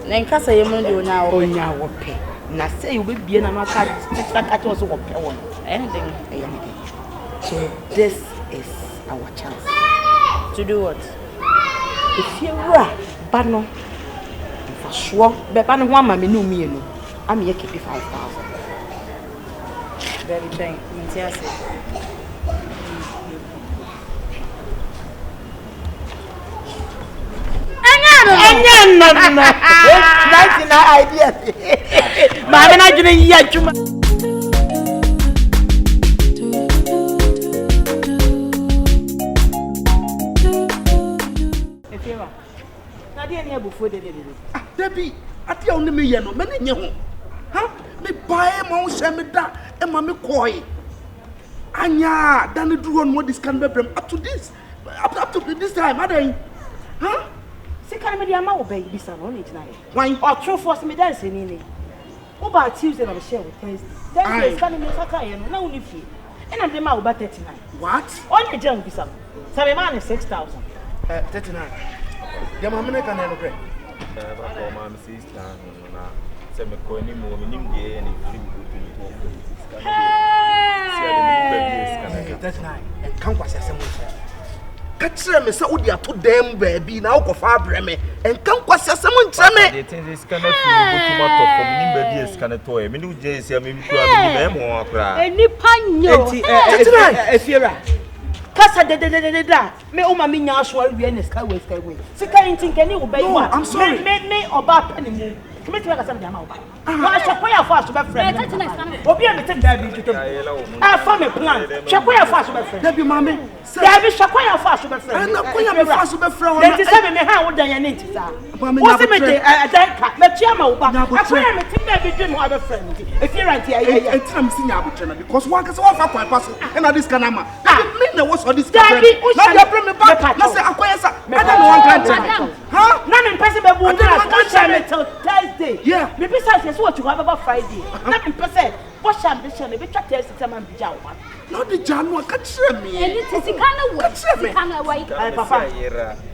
Then Cassa, you know now. Oh, yeah, what pay. Now say you will be an amaka, I also what pay one. Anything. So this is our chance. To do what? If you were Bano, for sure, but Bano one mammy knew me, I'm here keep 5,000. Very thank you. No. That's an idea. Mamma, I didn't yet. Before they did it. Debbie, at the only me, no, many young. Huh? Me buy a mouse and me da and mammy coy. Anya, then it drew on what this can be up to this. Up to this time, are they? Huh? See, can I be a mouth baby, son, on it night? Why, or true force me dancing in it. What about Tuesday? I'm sure with Thursday. Thursday is coming in Sakai and no only fee. And I'm the mouth about 39. What? Only junk, son. So a man is 6,000. 39. Your mamma can have a break. My sister, some coin more minimum day and that's nice. And come was as someone said. Catch them is so dear to them, baby, now of our breme, and come was as someone tell me. It is kind of from Nimberdies kind of toy. Minu Jays, I mean, more cry. Any panyo, if you're right. Casa de me o mami nya so awie ne skyway. Sika ntin kani wo bayi wa. I'm sorry. Me oba pani mu. Come to make some dem oba. Wa chekoya for so be friend. Obi am take that bi to. Ah for me plan. Chekoya for so be friend. Dabi mami. Dabi chekoya for so be friend. Na koya me for so be friend. Dem ti say me ha wo dan ya ne nti sa. Wo se me de dan ka. Me tia ma wo ba. Akoya me take that bi dream wo be friend. If you right here. Etam si nya abotre because one kase one fa kwa pass. And this kanama. Me na wo so this Daddy, now you bring me back. Let's say Akoyesa. I don't know one time. Huh? Now I'm person be one time till Thursday. Yeah. Me besides yes what you have about Friday. Now I'm person. What shall be shall be track test time and be jaw. Not the January catch me. And it is kind of way. Kind of way. Papa.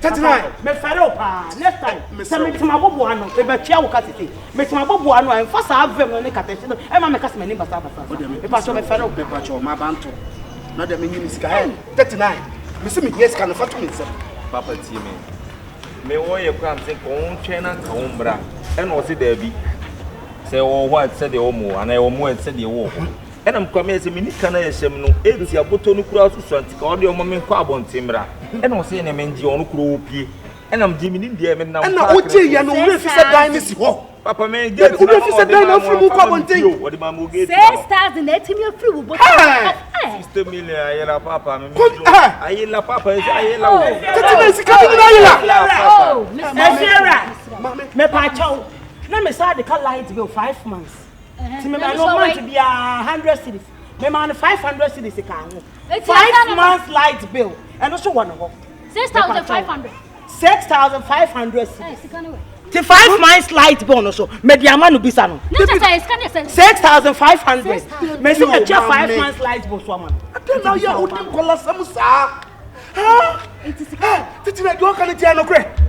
That's right. Me fero pa. Next time. Se me tuma bobo ano. E be tia wo katete. Me tuma bobo ano en fa sa avem no ne katete no. E ma me kase me ni basa basa. Me pa so me fero pe pa cho ma banto. Not the mini sky 39. Miss me, yes, can afford me. Papa Timmy. May warrior come say, Con Chena, Combra, and was it there be? Say, oh, what said the Omo, and I almost said the war. And I'm coming as a mini canna, some no 80 a bottom cross to all your mamma carbon timber. And was saying a man, John Croppy. And I'm Jimmy India, and now, what do you know if it's a dynasty? Papa may get from carbon thing. What the mamma get? 6,000 let him your fruit. Sister Millie, I love Papa. I love Papa. I love me pacho. Let me say the car light bill 5 months. To me, I don't want to be 100 cities. Me man 500 cities a car. 5 months light bill. And also one of them. 6,500. 6,500 cities. The 5 months light bonus, so Mediamano Bisano. 6,500. May see a 5 months light bonus woman. I don't know you wouldn't call us some sir. It is did you not walk on the piano?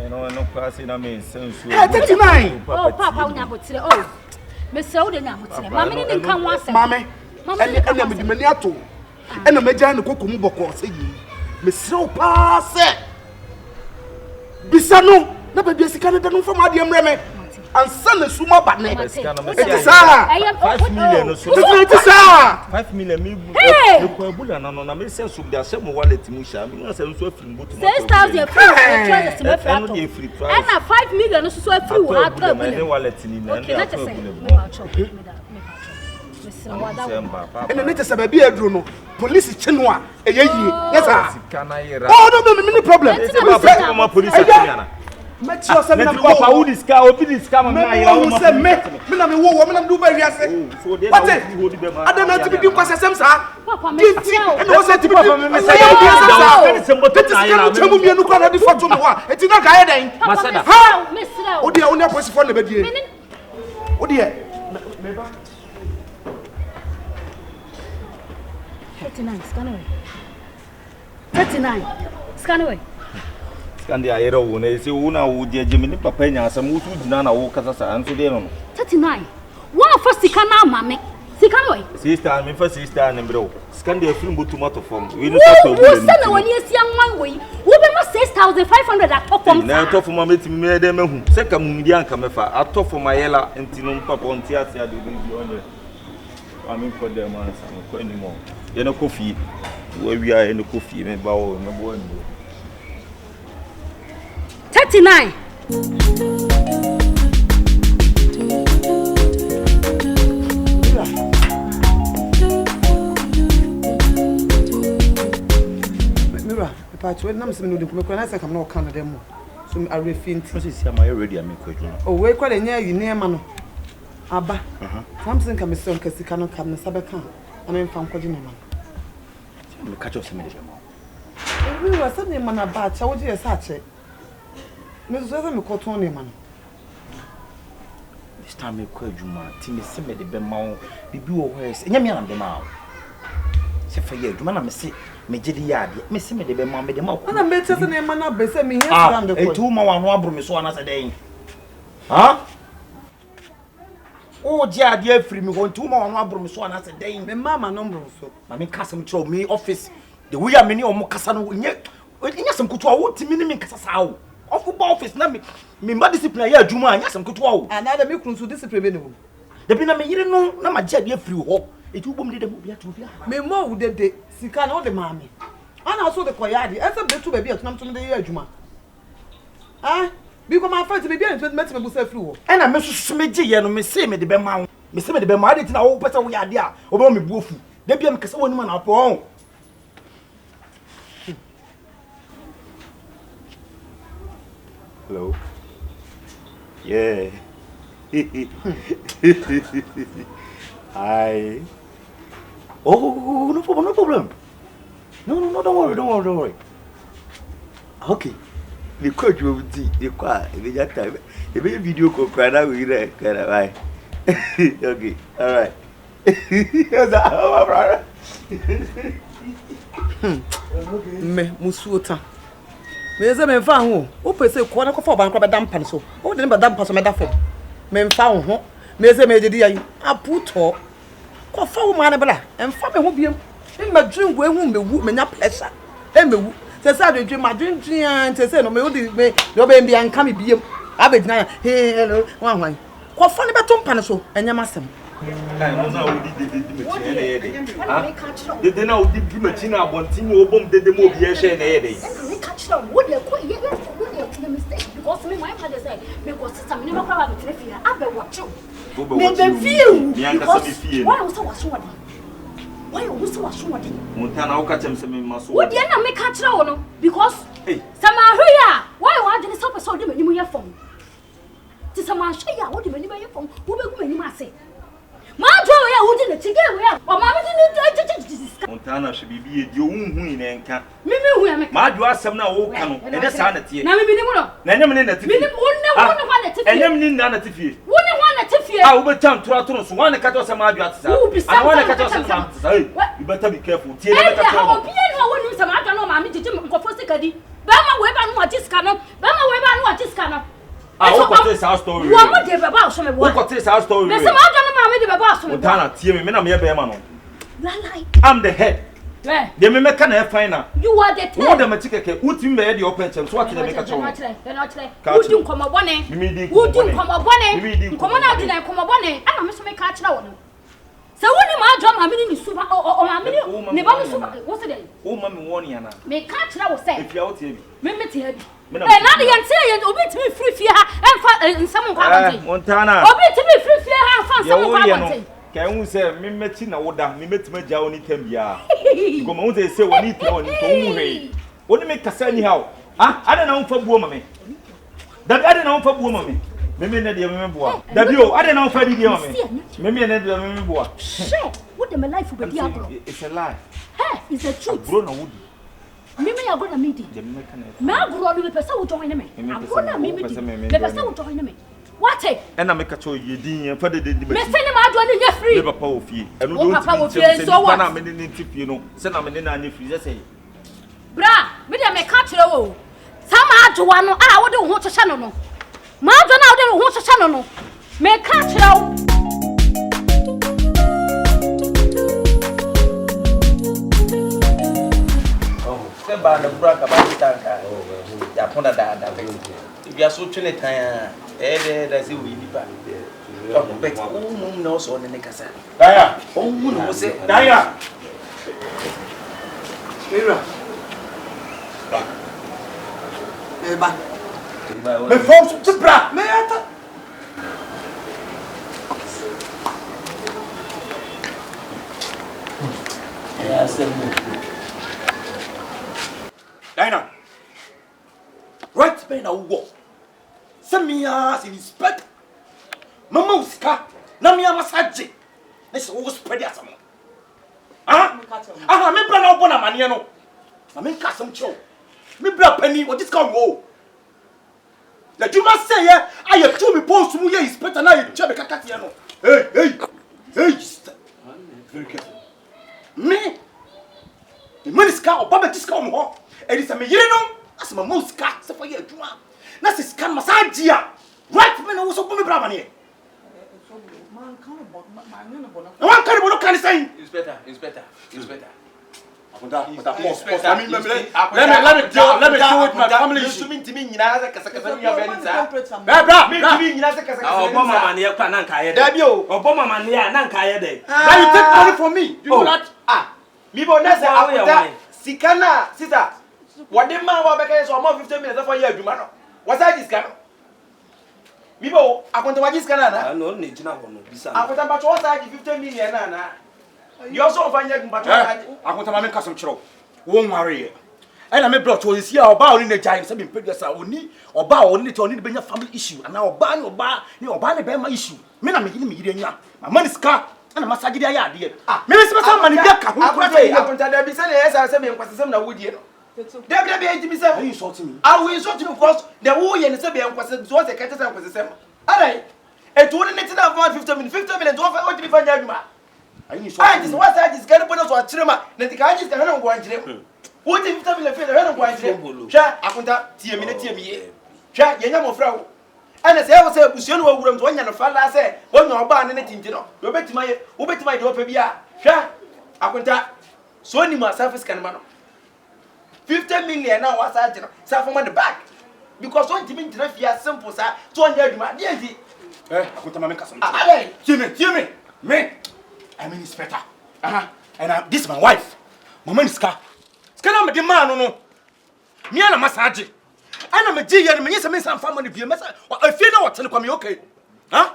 No, passing a mean sense. 39. Oh, Papa, oh, Miss Soda, Mamma didn't come once. Mamma, and the Maniato. And the Majano Cocomubo say, Miss So pass it. Bisano. Na baby Canada no from Adiam Reme and sell a suma batne. It is 5 million so. It is 5 million me. The Kwabula no na me say so dia say mo wallet mu sha me no say so free boot. 6,000 free. And 5 million so free wo aka me wallet ni na. Okay, let us say. And the just baby adru no police chinwa eyeyi. Yes sir. Oh no no problem. Police Make sure say na papa who this car obi this car na ya wo say me na me wo me na do ba wiase. What I don't know to be do kwase sem sa. Papa me and no say to be papa me say ya na temu mi enu kwa na di foto me wa eti na ka ye den masada ha me sira o dia oni aposi fo na be die o dia me ba 39 scan away 39 scan away Scandi Aero, when they say, Una would dear Jimmy Papena, some wood nana walk as a answer them. 39. One for Sikana, mammy. Sikanoi. Sister, I'm in first sister and bro. Scandi film tomato form. We know when you see young way. Woman must 6,500 at top from now. Top for my meeting, made them. Second Mundian Camefa. I top for my yellow and Tinum Papa on theatre. I'm in for them anymore. You know, coffee. Where we are in the coffee, and bow, no one. 39. But when I'm saying the I'm not coming them. So I refint. Am I ready? I'm quite. Oh, wait, quite a near you near man. Abba. Something can be so because you cannot come in Sabacan. I mean, from Codinman. Catch us a minute. We were suddenly man about. I would hear such it. Miss Weather, me call Tony man. This time you call you man. Timmy Simmy the Bemau. Be blue ways. And Yamian the Mao. Say for you, man, I say. Me jedi yard me se me de be ma me de ma ko na me tese na ma na be se me here stand ko e tu ma wa no abro me so na se den ha o jade afri me ko tu ma wa no abro me so na se den me mama no mbro so ma me kasa me tro me office the way am me o kasa no nye sem kutu a wo ti me ni me kasa sa wo office na me ma discipline ya adwuma anya sem kutu a wo ana da me kun so discipline be no de bi na me yire no na ma jade afri ho e tu bom de mo bia tu bia me mo wo de sika na o de maame ana so de koyade ese betu ba bia tunam tunam de ye adwuma ah bi ko ma fa ti be bia ntu meti me busa afri ho e na me so me je ye no me se me de be ma me se me de be ma de ti na wo pesa wo ya de a wo be me buofu de bia me kasa woni ma na po hello yeah hi. Oh, no problem, no problem. No, don't worry. Okay. The coach will see the car, the Gyata, the video call cry out with that kind of right. Okay, all right. Me musuota. Me ze me fa ho. O pese ko na ko fa ban kwa dampan so. O de ne dampan so me da fo. Me fa ho. Me ze me jedi yan. Aputo. Ko fa wo ma na bla. Emfa me ho biem. Me dwen go ehu mewu, me nya pressure. E mewu. Se sa de dwen ma dwen an se se no me odi me do be mbia nka me biem. Abedina he hello wan. Ko fa ne beto mpan so. Enya masem. Kai no na odi de me tie na ye de. Ha? De na odi bi me tie na abontin wo bom de mo bi e hye na ye de. Me catch now. What dey ko ye the mistake because me my father say because sister me never cry about fear. Abe watch you. Me be feel. Why was so what? Why was so what? Montana o ka chem se me maso. What dey na me catch now no because sama hwe why wa de so person de mani mu ye fom. Ti sama hwe ya wo de mani mu ye fom. Wo be gu mani mu ase. Ma jo ya wo de na tige we ya. O ma me de Montana hwe bibi e di ohunhu ina nka. Me hu ya me. Ma jo asem na wo ka no. E de sa na tie. Na me bi ni mu no. Na nyam ne na tie. Me ni wonne wa na tie. Enyam ni na tie. Wonne wa na tie. Ah, we be tam toro so wan ka to se ma jo atisa. Ana wan ka to se ma atisa. Hey, you better be careful. Tie na better tell. Obi e no wonu se ma jo no ma me jiji nkofo sikadi. Ba ma we ba no atiska no. Ba ma we ba no atiska no. Ah, o ko tell our story. Wo mo de baba so me wo. O ko tell our story. Me se ma jo no ma me de baba so me. Montana tie me na me be ma no. Lalai. I'm the head. Yeah. They me can have final. You are the tail. What the matikeke? Who me head the open chance? What the make a chow? Who do come up one? Who do come up one? Come on out and come up one. I don't miss me catch now. So when my drum, I mean, super or I mean, never super. What's the oh, mammy, warning, Anna. May catch now say if you're out here. Maybe and not the say obey to me free fear and someone Montana. Obey to me free fear and found someone. Can you say me met in a order? Me met my jaw on Cambia. You come on, they say, we need to own. What make us anyhow? I don't know for woman. That I don't know for woman. Maybe not the remember. That you, I don't know for the woman. Maybe I never remember. Shit, what the life will be. It's a lie. Hey, it's a truth. Grown a wood. Maybe I'm going to meet him. My brother will person will join me. I'm going to meet him. The person will join me. What it? And I make a choice, you didn't for the send him out when you're free. Never power fee. And no papa will feel so what I'm in tip, you know. Send them in any free. Say, Bra, me, I may catch you. Sama Joano, I wouldn't want to channel. Mother now don't want to channel. Make catch out. Ba na bura ka ba tanka ya pona da if you are so tune time da say we nipa bet no no so ne kasa daya no say daya mira ba me force to bra me ata ya semu Dina. Right man a wo. Samia se respect. Mama uska. Na me amasaje. Na se wo spread asamo. Ah? Ah, me bra na obo na mane no. Na me nka sam chiro. Me bra pani o discount wo. La juma say ya aye tu me post mu ye respect na ye che me kakati ya no. Hey. Very careful. Me. The money ska o baba discount ho. Eri se me yire no as my mouse cat se for ye adwuma na se scan massage ya right me no so me bra mane man kan bo man kan bo no kan say it's better let me deal with my family issue me ntimi nyina za kasa mi abeli sa bra me ntimi nyina za kasa obo mama ne kwa na nka ye da bi o obo mama ne ya na nka ye dey now you take money from me you know that me bo na say akuta sikana sister what the man wa beka so more 15 minutes for year adwuma no was that this kind bibo akonta waji scan na no ne gina ho no bisa akonta ba cho sa 15 million na you also of anya gba cho akonta ma me kasom chiro wo nware ye na me brought to this year oba oni na jai se be producer oni oba oni te oni be nya family issue na oba ne be ma issue me na me yire nya mama ni ska na massage dia ya ade me be se be mani dia ka ho akonta da bi se na yesa se me nkwasesem na wodie no Debbie, are you insulting me? I will insult you because the whole year is a be unquestioned so the catches and was the same. Alright, it wouldn't need to have 15 minutes to offer what to be found. Are you insulting me? I just was I just get a bonus or trimmer, then the guy is the hell going to him. What if 15 minutes the hell going to him? Share, I contact Tia me. Share, Yanamo Frau. And as I was a Busian who would one and a fella say, when you're barn anything, you know, you bet my door, share, I contact Sony myself is can 50 million now was I from the back because one Jimmy Drefia simple sir 200 man DND I put my make some Jimmy me I'm inspector and this is my wife mama is car scan am the man no me na massage ana me je here me say me some family bi me say afie na wote no kwa me okay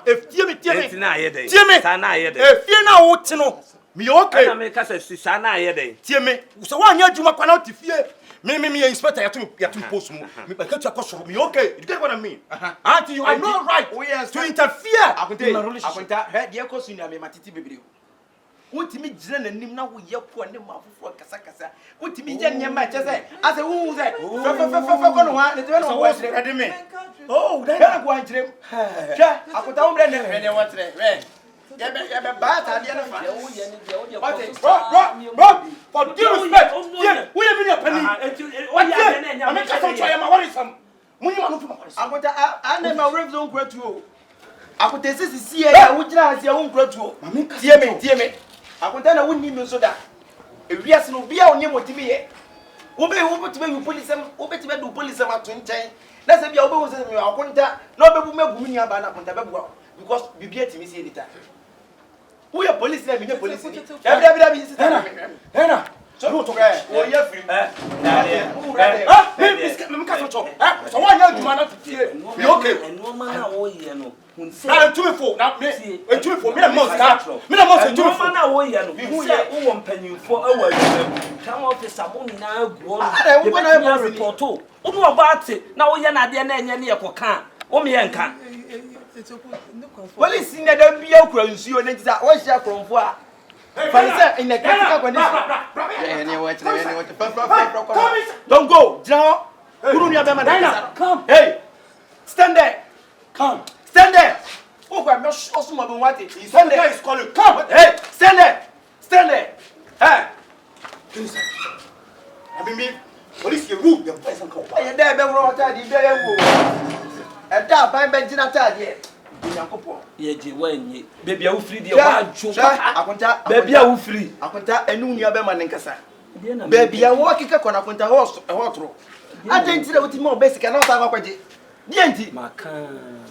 if tie me na ye dey tie na ye dey afie na wote no me okay ana me ka say sa na ye dey tie me so wa anya adwuma kwa na wote fie me inspector ya to post me because you are me okay you get what I mean you are not right to interfere in my relationship akwenta he ko sunu me matiti bebre wotimi gire nanim na wo ye ko ne mafofo kasa wotimi je ne ma che say ase wo say fe ko no wa ne de no wo sire de me oh then na go anjirem hwa akwenta wo mre ne wo tere we ye be ba ta de na fa bro for due respect we ye me pani I make some try my worry some munyi ma no to ma worry akwenta ana ma review on kwatu o akwenta sisi ya wo gina asia wo kwatu o tie me akwenta na wonni mi so da ewiase no bia onye motimi ye wo be you police do police am ato nchen na se bia wo be wo se me akwenta na obebu megu mi aba na akwenta bebu because bibia timi se edita wo ye police na mi ne police ni bia bi sister na so no to o ye free me ka so to so wa nya adwuma na tie me okay eno ma na wo ye no na tumefo na me na mo ska me na mo se tumefo ma na wo ye no hu ye wo mpanyimfo awa adwuma kan officer mo nyina aguo no na report o no oba ate na wo ye na de na enye ne ye koka o me ye nka police ni da bia kura nsuo ne ntisa wo hia kromfo a Fancy in the critical condition. Don't go. Come. Hey, stand there. Come. Stand there. Oh, I'm not sure what it is. Stand there. Come. Hey, stand there. Stand there. Hey. I mean, police, you who the person called. I am there, and that by Benjina. Ye when baby, I will free the baby, I will free. I contact a new Yabeman and Cassa. Baby, I walk a corner, a horse, a hot row. I think that with more basic and not have a day. Dienti, Macan,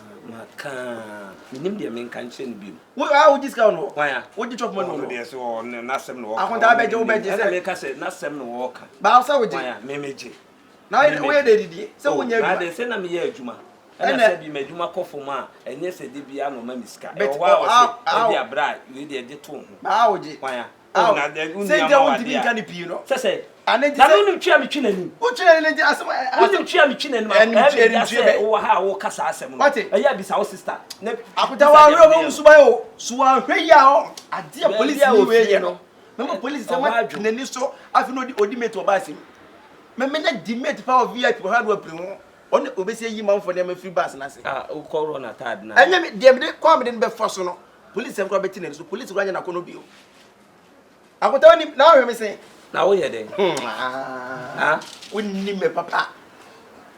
Nimbia men can send you. What are this count? Why? What did you talk about? Yes, or Nassam walk. I want to bet you bet I said Nassam walk. Bowser with Mimiji. Now, where did he? So when you send me here, Juma. And I said, you made Juma call for ma, and yes, a Dibiano Mamiska. But while I bright, you did the tomb. How would you? Why? Say, don't be canny, you know. Say, and then I don't cheer me chin. What cheer me chin and how Cassam. What a year beside sister. I put our Subayo, Suan, a dear police away, you know. Remember, police are my so I've no the to buy him. Remember that demate power VIP hardware. On obey you man for them a free bus and I say, corona tad. And then they come in before no. Police have got between so police running a conobio. I will tell him now, let say. Now, yeah, then. Wouldn't need me, papa.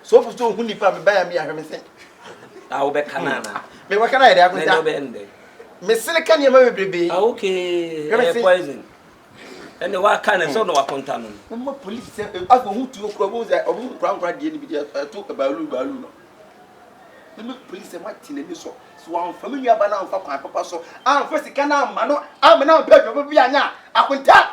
So for so wouldn't you buy me, I have say. I will be canana. Me, what can I do? Miss Silicon, you may be okay. Poison. And the what kind of son of a contaminant? No police said, I who to propose that of Brown Grad talk about Lubaluno. The police are watching in this so I'm familiar by now for my papa. So I'm first can I'm now better of Viana. I can tell.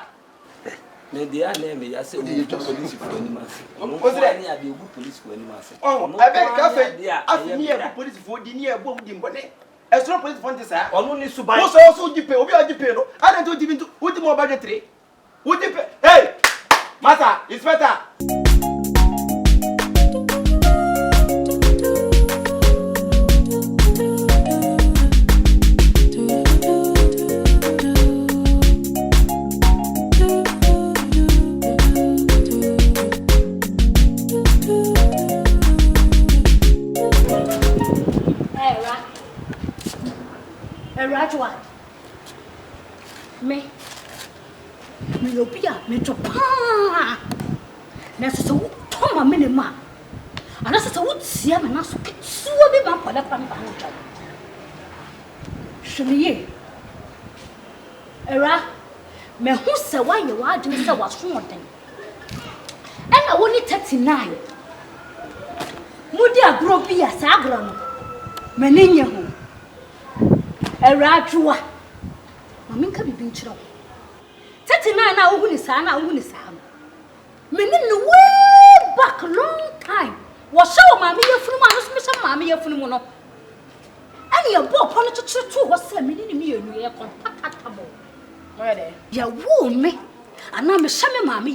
Maybe I name I said, police for any mass. Was there any idea who police for any mass? Oh, I bet cafe, I near police for the near bombing bonnet. As no police want to say, only to buy also depend on the piano. I don't even do with more budgetary. Would you pay? Hey, Master, it's better. Hey, Rajwa. Me. Milopia, Metropa. Necessary, Tom, minima. And that's a wood see him and ask, so be my father from the Shuni. Era, me who say why you are doing so was one thing. And I only 39. Mudia Grobia Sagran. Meninyahu. Era Jua. Maminka be being children. 39 now, who is Sana, who is Sam. Meaning way back long time. Was so mammy from Miss Mammy of Fumono. And your boy upon it to was sending me and we are compatible. Where you woo me, and I'm a shammy mammy.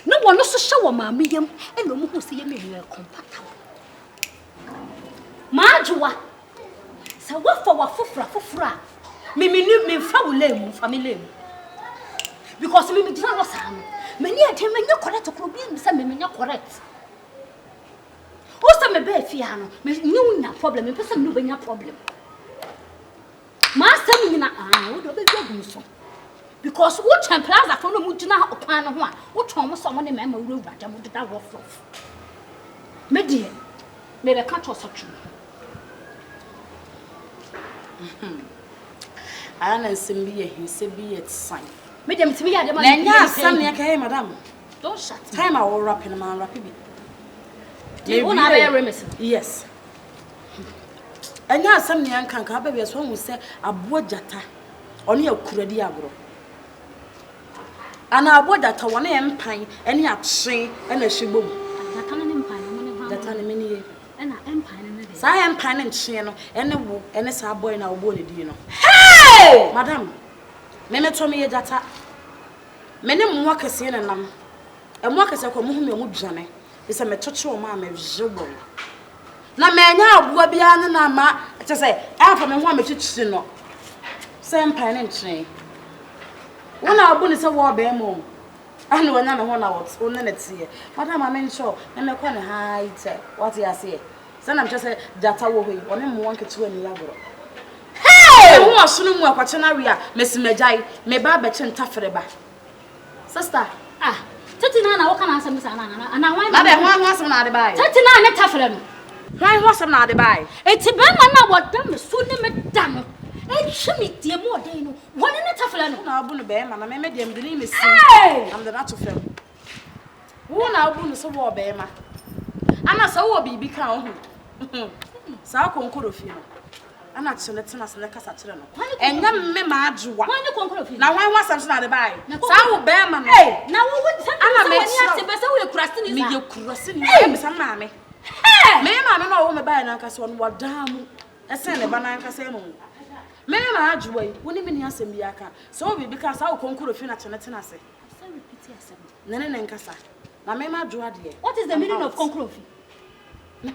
No one else to show a mammy, and no one who see me compatible. Marjua. So what for what for? Me foul lame, family. Because me did not Sam. Many a time you're correct to problem, some you're correct. What's a bear fiano? Me knew no problem, a person knew no problem. Master, me I would be good so. Because what time plaza from the Mujina or Pana one, what almost someone in memory will Raja would that rough off. Me dear, may the cat was such. I don't see he said be it sign. Madam, to me, I demand madam. Don't shut time. I will wrap in a man rapid. You won't have a remiss. Yes. And now some young can come baby as one will say a boy Gyata on your crediabro. And I bought that one empire, any upstream and a shibu. That an empire, that an mini and an empire. So I am pine and chino and a woo and a sab boy in our body, do you know? Hey, madam. Meme told me Gyata. Many workers in and workers are coming home with Johnny. It's a metocho mamma, Sobolo. Na menya obo bia na ma che say afa me ho amechichi no same pan and train wona obo ni se wo be mo anu wona me ho na what wona na tie madam amencho na me kwa ne height what you say sana me che say Gyata wo hoi one mo wonke tu ani yagoro hey wo asunu mu akwache na ria mesimajai me ba be che ntafere ba sister Tatina na waka na asem sana na wan na de ho asem na de bai tatina ne tafre no hwan ho asem na de bai eti be ma na wodam so ne me da no e hwemi die mo odan no woni ne tafre no na abu no be ma na me dem de ni me si am de na to fam wo na abu no so wo be ma ana so wo bibi ka ho sa konkoro fi no ana chele tena se ne kasa kire no enya me ma ajuwa wani konkoro fi na wan wasam so na de bai sa wo be ma no na wo ana me ase be se wo kurase ni me ye kurase ni me sa ma me ma me no wo me bai na kasa no wadamu ese ne ba na kasa emu me ma ajuwa yi woni me ni asem bi aka so wo bibi ka sa wo konkoro fi na chele tena se repeat asem ne nkasa na me ma ajuwa de what is the meaning of konkoro fi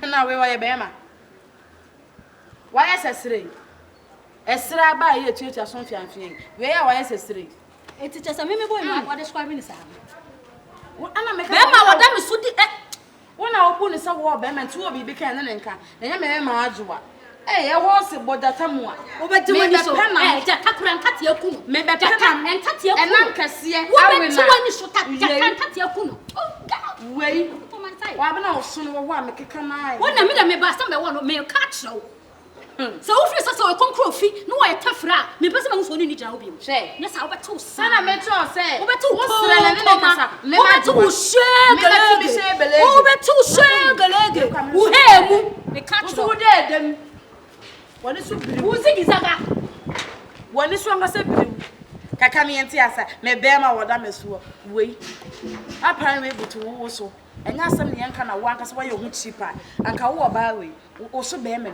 na we wa ye be ma why esesere esra ba ye tuatua so fianfian we ya why esesere eti chesa me boy ma wa describe ni sa ana me ka be ma wa da me so di wona obu ni sa wo be ma ntu obi bi kan ne nka enya me ma ajuwa ye ho se bodata mu a obeti woni so ja takura nkate aku me be pena nkate aku ena nkase awena obeti woni so takura nkate aku no wei wa be na oso no wo a me keka na wona me da me ba sam be wo no me ka chiro so wo frisa so konkro fi no wo tafra me pese ma so ni jira obi she ne sa wo beto sa na me cho se wo beto wo sira na ne kasa me ma beto wo shegelege wo beto shegelege wo hemu me ka chiro wo de dem woni so biri wo zigizaga woni so ngase biri kaka me enti asa me be ma woda mesuo wei apa me butu wo so enya asem ne yanka na wo anka so wo ye hu cheaper anka wo ba wei wo so be me